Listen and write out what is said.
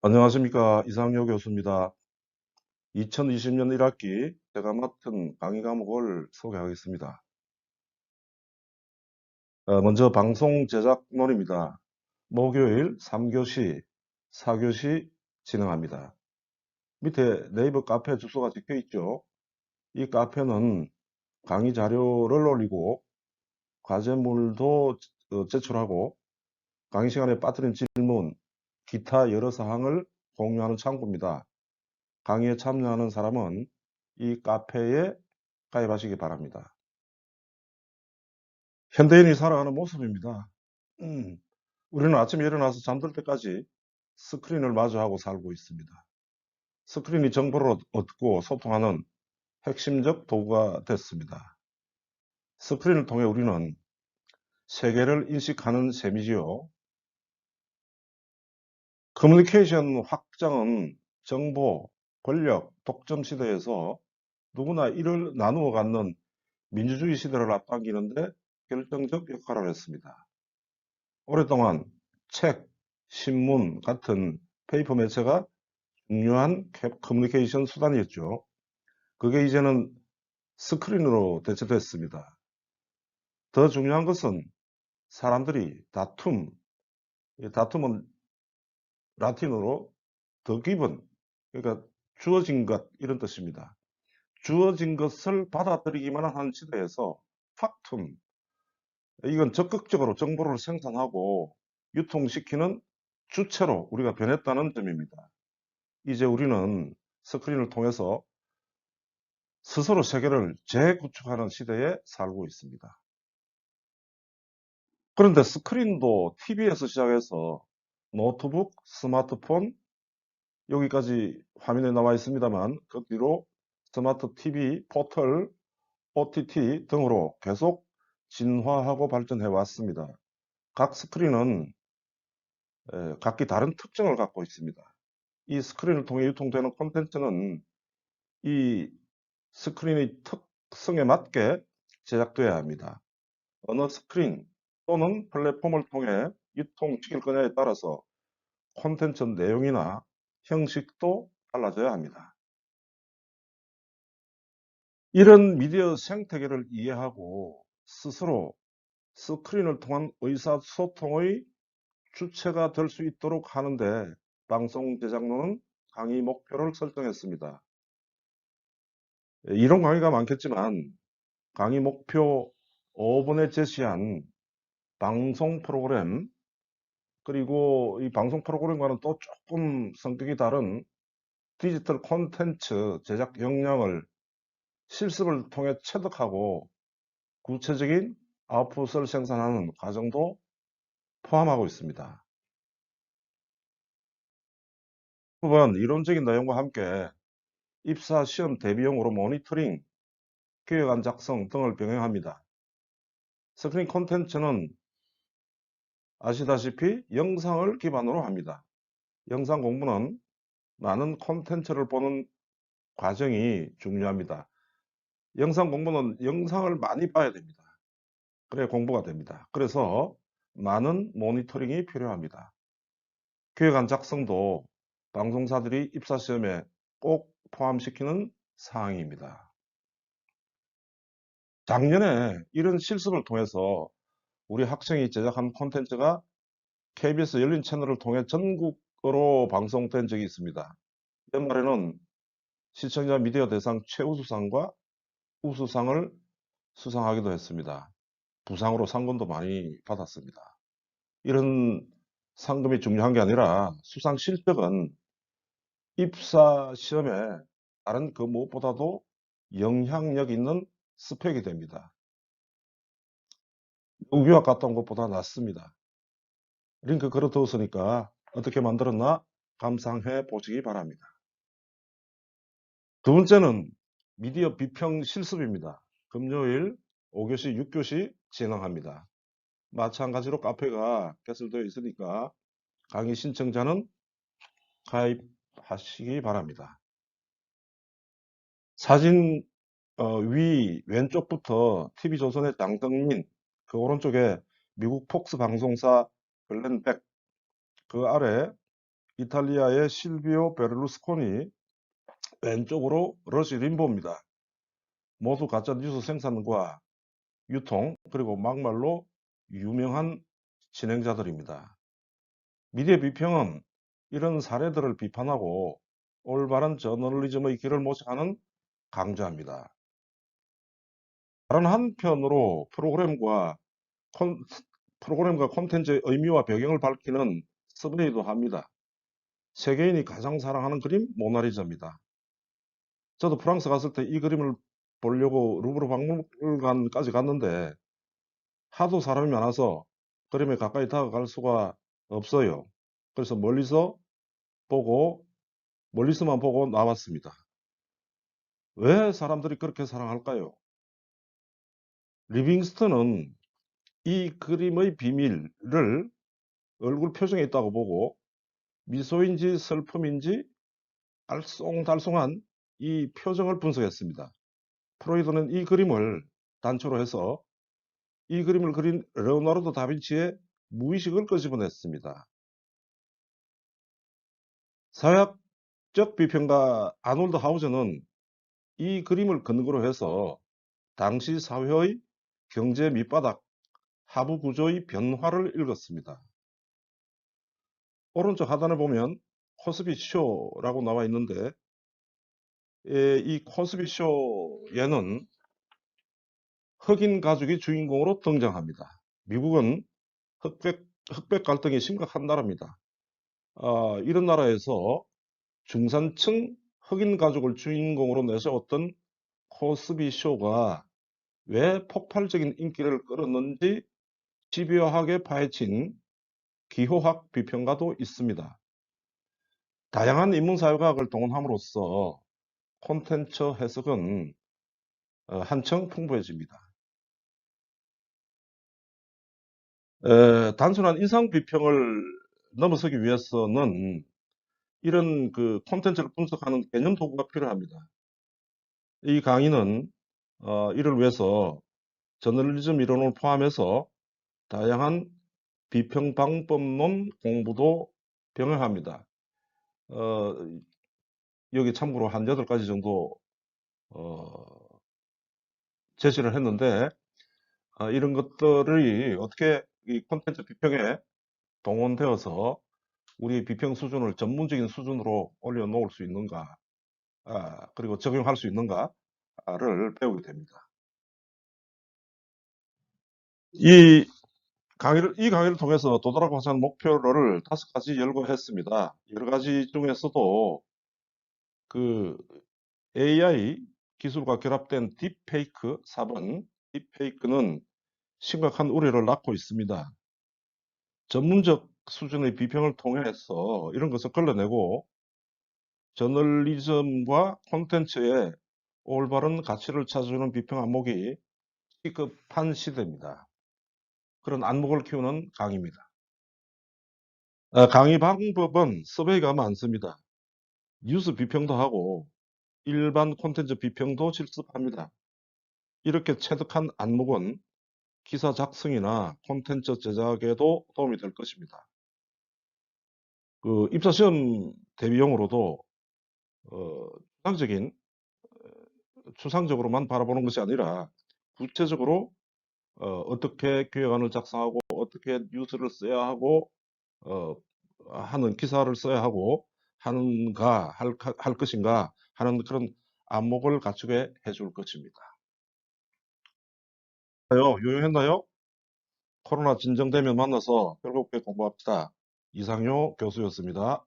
안녕하십니까. 이상효 교수입니다. 2020년 1학기 제가 맡은 강의 과목을 소개하겠습니다. 먼저 방송 제작론입니다. 목요일 3교시, 4교시 진행합니다. 밑에 네이버 카페 주소가 적혀 있죠. 이 카페는 강의 자료를 올리고 과제물도 제출하고 강의 시간에 빠뜨린 질문, 기타 여러 사항을 공유하는 창구입니다. 강의에 참여하는 사람은 이 카페에 가입하시기 바랍니다. 현대인이 살아가는 모습입니다. 우리는 아침에 일어나서 잠들 때까지 스크린을 마주하고 살고 있습니다. 스크린이 정보를 얻고 소통하는 핵심적 도구가 됐습니다. 스크린을 통해 우리는 세계를 인식하는 셈이지요. 커뮤니케이션 확장은 정보, 권력, 독점 시대에서 누구나 이를 나누어 갖는 민주주의 시대를 앞당기는데 결정적 역할을 했습니다. 오랫동안 책, 신문 같은 페이퍼 매체가 중요한 커뮤니케이션 수단이었죠. 그게 이제는 스크린으로 대체됐습니다. 더 중요한 것은 사람들이 다툼은 라틴어로 더 기본, 그러니까 주어진 것 이런 뜻입니다. 주어진 것을 받아들이기만 하는 시대에서 팍툼, 이건 적극적으로 정보를 생산하고 유통시키는 주체로 우리가 변했다는 점입니다. 이제 우리는 스크린을 통해서 스스로 세계를 재구축하는 시대에 살고 있습니다. 그런데 스크린도 TV에서 시작해서 노트북, 스마트폰, 여기까지 화면에 나와 있습니다만 그 뒤로 스마트 TV, 포털, OTT 등으로 계속 진화하고 발전해 왔습니다. 각 스크린은 각기 다른 특징을 갖고 있습니다. 이 스크린을 통해 유통되는 콘텐츠는 이 스크린의 특성에 맞게 제작되어야 합니다. 어느 스크린 또는 플랫폼을 통해 유통시킬 거냐에 따라서 콘텐츠 내용이나 형식도 달라져야 합니다. 이런 미디어 생태계를 이해하고 스스로 스크린을 통한 의사소통의 주체가 될 수 있도록 하는데 방송 제작론은 강의 목표를 설정했습니다. 이런 강의가 많겠지만 강의 목표 5번에 제시한 방송 프로그램, 그리고 이 방송 프로그램과는 또 조금 성격이 다른 디지털 콘텐츠 제작 역량을 실습을 통해 체득하고 구체적인 아웃풋을 생산하는 과정도 포함하고 있습니다. 후반 이론적인 내용과 함께 입사 시험 대비용으로 모니터링, 기획안 작성 등을 병행합니다. 스크린 콘텐츠는 아시다시피 영상을 기반으로 합니다. 영상 공부는 많은 콘텐츠를 보는 과정이 중요합니다. 영상 공부는 영상을 많이 봐야 됩니다. 그래야 공부가 됩니다. 그래서 많은 모니터링이 필요합니다. 기획안 작성도 방송사들이 입사시험에 꼭 포함시키는 사항입니다. 작년에 이런 실습을 통해서 우리 학생이 제작한 콘텐츠가 KBS 열린 채널을 통해 전국으로 방송된 적이 있습니다. 연말에는 시청자 미디어 대상 최우수상과 우수상을 수상하기도 했습니다. 부상으로 상금도 많이 받았습니다. 이런 상금이 중요한 게 아니라 수상 실적은 입사 시험에 다른 그 무엇보다도 영향력 있는 스펙이 됩니다. 유학 갔다 온 것보다 낫습니다. 링크 걸어두었으니까 어떻게 만들었나 감상해 보시기 바랍니다. 두 번째는 미디어 비평 실습입니다. 금요일 5교시, 6교시 진행합니다. 마찬가지로 카페가 개설되어 있으니까 강의 신청자는 가입하시기 바랍니다. 사진 위 왼쪽부터 TV조선의 장덕민, 그 오른쪽에 미국 폭스 방송사 글렌 백, 그 아래 이탈리아의 실비오 베를루스코니, 왼쪽으로 러시 림보입니다. 모두 가짜뉴스 생산과 유통, 그리고 막말로 유명한 진행자들입니다. 미디어 비평은 이런 사례들을 비판하고 올바른 저널리즘의 길을 모색하는 강좌입니다. 다른 한편으로 프로그램과 콘텐츠의 의미와 배경을 밝히는 서베이도 합니다. 세계인이 가장 사랑하는 그림 모나리자입니다. 저도 프랑스 갔을 때 이 그림을 보려고 루브르 박물관까지 갔는데 하도 사람이 많아서 그림에 가까이 다가갈 수가 없어요. 그래서 멀리서만 보고 나왔습니다. 왜 사람들이 그렇게 사랑할까요? 리빙스턴은 이 그림의 비밀을 얼굴 표정에 있다고 보고 미소인지 슬픔인지 알쏭달쏭한 이 표정을 분석했습니다. 프로이드는 이 그림을 단초로 해서 이 그림을 그린 레오나르도 다빈치의 무의식을 끄집어냈습니다. 사회학적 비평가 아놀드 하우저는 이 그림을 근거로 해서 당시 사회의 경제 밑바닥, 하부 구조의 변화를 읽었습니다. 오른쪽 하단에 보면 코스비 쇼라고 나와 있는데 이 코스비 쇼에는 흑인 가족이 주인공으로 등장합니다. 미국은 흑백 갈등이 심각한 나라입니다. 이런 나라에서 중산층 흑인 가족을 주인공으로 내세웠던 코스비 쇼가 왜 폭발적인 인기를 끌었는지 집요하게 파헤친 기호학 비평가도 있습니다. 다양한 인문사회과학을 동원함으로써 콘텐츠 해석은 한층 풍부해집니다. 단순한 인상 비평을 넘어서기 위해서는 이런 그 콘텐츠를 분석하는 개념 도구가 필요합니다. 이 강의는 이를 위해서 저널리즘 이론을 포함해서 다양한 비평 방법론 공부도 병행합니다. 여기 참고로 한 8가지 정도 제시를 했는데 이런 것들이 어떻게 이 콘텐츠 비평에 동원되어서 우리 비평 수준을 전문적인 수준으로 올려놓을 수 있는가, 그리고 적용할 수 있는가를 배우게 됩니다. 이 강의를 통해서 도달하고자 하는 목표를 5가지 열거했습니다. 여러 가지 중에서도 그 AI 기술과 결합된 딥페이크 4번, 딥페이크는 심각한 우려를 낳고 있습니다. 전문적 수준의 비평을 통해서 이런 것을 걸러내고 저널리즘과 콘텐츠의 올바른 가치를 찾아주는 비평 안목이 시급한 시대입니다. 그런 안목을 키우는 강의입니다. 강의 방법은 서베이가 많습니다. 뉴스 비평도 하고 일반 콘텐츠 비평도 실습합니다. 이렇게 체득한 안목은 기사 작성이나 콘텐츠 제작에도 도움이 될 것입니다. 그 입사시험 대비용으로도 추상적으로만 바라보는 것이 아니라 구체적으로 어떻게 기획안을 작성하고 어떻게 뉴스를 써야 하고 하는 기사를 써야 하고 하는가 할 것인가 하는 그런 안목을 갖추게 해줄 것입니다. 유용했나요? 코로나 진정되면 만나서 즐겁게 공부합시다. 이상효 교수였습니다.